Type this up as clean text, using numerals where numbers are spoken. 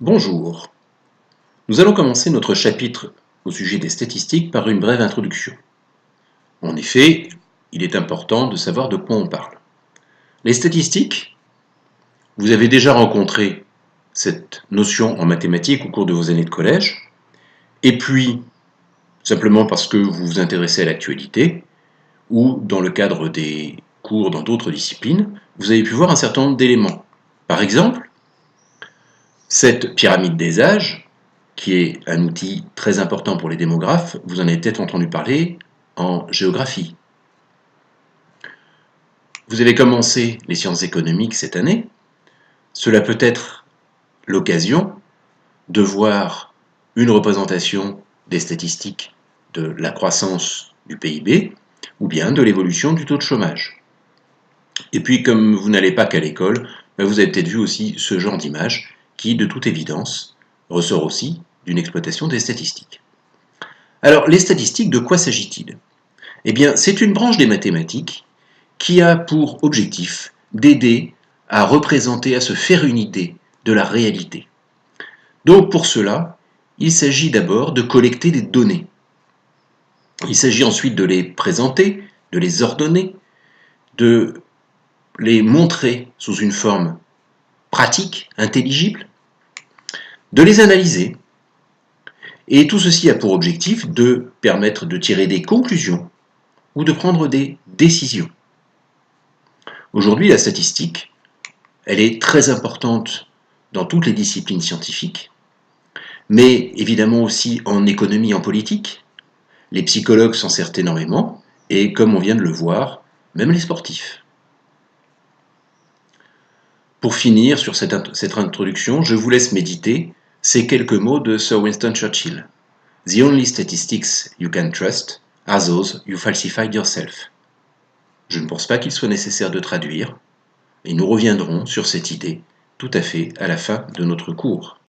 Bonjour. Nous allons commencer notre chapitre au sujet des statistiques par une brève introduction. En effet, il est important de savoir de quoi on parle. Les statistiques, vous avez déjà rencontré cette notion en mathématiques au cours de vos années de collège, et puis, simplement parce que vous vous intéressez à l'actualité, ou dans le cadre des cours dans d'autres disciplines, vous avez pu voir un certain nombre d'éléments. Par exemple, cette pyramide des âges, qui est un outil très important pour les démographes, vous en avez peut-être entendu parler en géographie. Vous avez commencé les sciences économiques cette année. Cela peut être l'occasion de voir une représentation des statistiques de la croissance du PIB ou bien de l'évolution du taux de chômage. Et puis, comme vous n'allez pas qu'à l'école, vous avez peut-être vu aussi ce genre d'image qui, de toute évidence, ressort aussi d'une exploitation des statistiques. Alors, les statistiques, de quoi s'agit-il? Eh bien, c'est une branche des mathématiques qui a pour objectif d'aider à représenter, à se faire une idée de la réalité. Donc, pour cela, il s'agit d'abord de collecter des données. Il s'agit ensuite de les présenter, de les ordonner, de les montrer sous une forme pratique, intelligible, de les analyser. Et tout ceci a pour objectif de permettre de tirer des conclusions ou de prendre des décisions. Aujourd'hui, la statistique, elle est très importante dans toutes les disciplines scientifiques, mais évidemment aussi en économie, en politique. Les psychologues s'en servent énormément, et comme on vient de le voir, même les sportifs. Pour finir sur cette introduction, je vous laisse méditer ces quelques mots de Sir Winston Churchill. The only statistics you can trust are those you falsified yourself. Je ne pense pas qu'il soit nécessaire de traduire, et nous reviendrons sur cette idée tout à fait à la fin de notre cours.